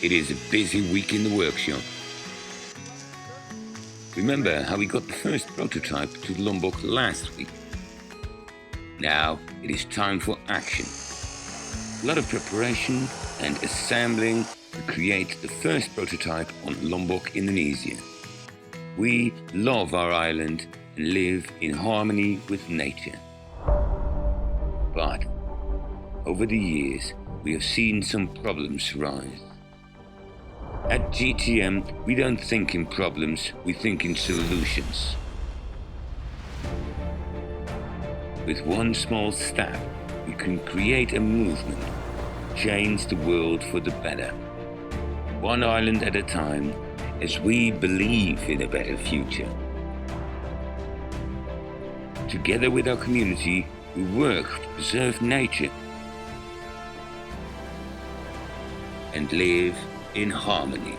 It is a busy week in the workshop. Remember how we got the first prototype to Lombok last week? Now it is time for action. A lot of preparation and assembling to create the first prototype on Lombok, Indonesia. We love our island and live in harmony with nature. But over the years, we have seen some problems rise. At GTM, we don't think in problems, we think in solutions. With one small step, we can create a movement, change the world for the better. One island at a time, as we believe in a better future. Together with our community, we work to preserve nature and live in harmony.